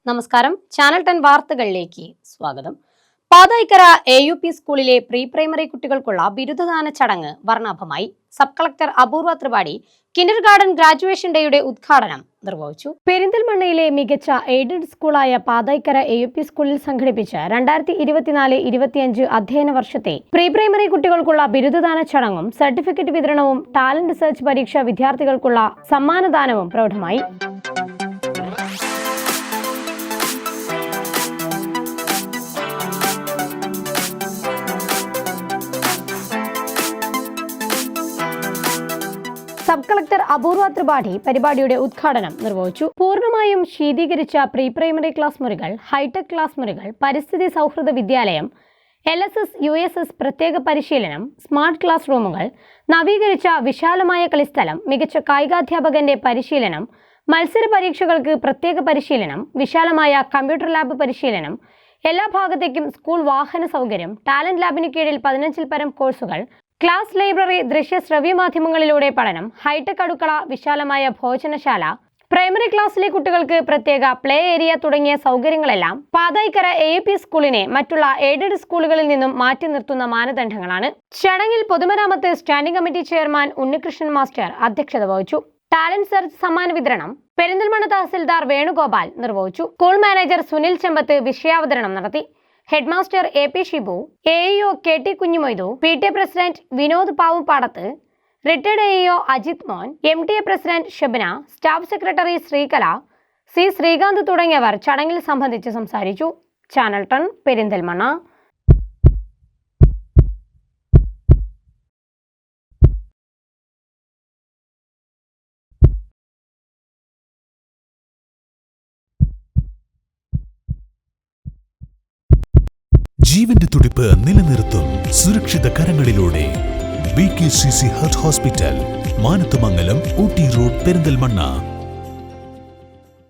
നമസ്കാരം, ചാനൽ 10 വാർത്തകളിലേക്ക് സ്വാഗതം. പാതായിക്കര AUP സ്കൂളിലെ പ്രീ പ്രൈമറി കുട്ടികൾക്കുള്ള ബിരുദദാന ചടങ്ങ് വർണ്ണാഭമായി. സബ് കളക്ടർ അപൂർവ ത്രിപാഠി കിൻഡർ ഗാർഡൻ ഗ്രാജുവേഷൻ ഡേയുടെ ഉദ്ഘാടനം നിർവഹിച്ചു. പെരിന്തൽമണ്ണയിലെ മികച്ച എയ്ഡഡ് സ്കൂളായ പാതായിക്കര AUP സ്കൂളിൽ സംഘടിപ്പിച്ച 2024-25 അധ്യയന വർഷത്തെ പ്രീ പ്രൈമറി കുട്ടികൾക്കുള്ള ബിരുദദാന ചടങ്ങും സർട്ടിഫിക്കറ്റ് വിതരണവും ടാലന്റ് സെർച്ച് പരീക്ഷ വിദ്യാർത്ഥികൾക്കുള്ള സമ്മാനദാനവും പ്രൗഢമായി. സബ് കളക്ടർ അപൂർവ ത്രിപാഠി പരിപാടിയുടെ ഉദ്ഘാടനം നിർവഹിച്ചു. പൂർണ്ണമായും ശീതീകരിച്ച പ്രീ പ്രൈമറി ക്ലാസ് മുറികൾ, ഹൈടെക് ക്ലാസ് മുറികൾ, പരിസ്ഥിതി സൗഹൃദ വിദ്യാലയം, LSS USS പ്രത്യേക പരിശീലനം, സ്മാർട്ട് ക്ലാസ് റൂമുകൾ, നവീകരിച്ച വിശാലമായ കളിസ്ഥലം, മികച്ച കായികാധ്യാപകന്റെ പരിശീലനം, മത്സര പരീക്ഷകൾക്ക് പ്രത്യേക പരിശീലനം, വിശാലമായ കമ്പ്യൂട്ടർ ലാബ് പരിശീലനം, എല്ലാ ഭാഗത്തേക്കും സ്കൂൾ വാഹന സൗകര്യം, ടാലന്റ് ലാബിന് കീഴിൽ 15-ൽ പരം കോഴ്സുകൾ, ക്ലാസ് ലൈബ്രറി, ദൃശ്യ ശ്രവ്യ മാധ്യമങ്ങളിലൂടെ പഠനം, ഹൈടെക് അടുക്കള, വിശാലമായ ഭോജനശാല, പ്രൈമറി ക്ലാസ്സിലെ കുട്ടികൾക്ക് പ്രത്യേക പ്ലേ ഏരിയ തുടങ്ങിയ സൗകര്യങ്ങളെല്ലാം പാതായിക്കര AUP സ്കൂളിനെ മറ്റുള്ള എയ്ഡഡ് സ്കൂളുകളിൽ നിന്നും മാറ്റി നിർത്തുന്ന മാനദണ്ഡങ്ങളാണ്. ചടങ്ങിൽ പൊതുമരാമത്ത് standing committee chairman Unnikrishnan master അധ്യക്ഷത വഹിച്ചു. ടാലന്റ് സെർച്ച് സമ്മാന വിതരണം പെരിന്തൽമണ്ണ തഹസിൽദാർ വേണുഗോപാൽ നിർവഹിച്ചു. സ്കൂൾ മാനേജർ സുനിൽ ചെമ്പത്ത് വിഷയാവതരണം നടത്തി. Head master AP Shibu, AEO KT Kunjumoidu, PTA president Vinod Pavumpadath, retired AEO Ajith Mon, MTA president Shabana, staff secretary Sreekala, C Srikanth തുടങ്ങിയവർ ചടങ്ങിൽ സംബന്ധിച്ച് സംസാരിച്ചു. ചാനൽ 10 പെരിന്തൽമണ്ണ. ജീവന്റെ തുടിപ്പ് നിലനിർത്തും സുരക്ഷിത കരങ്ങളിലൂടെ BKCC heart hospital, Manathumangalam, Ooty road, Perinthalmanna.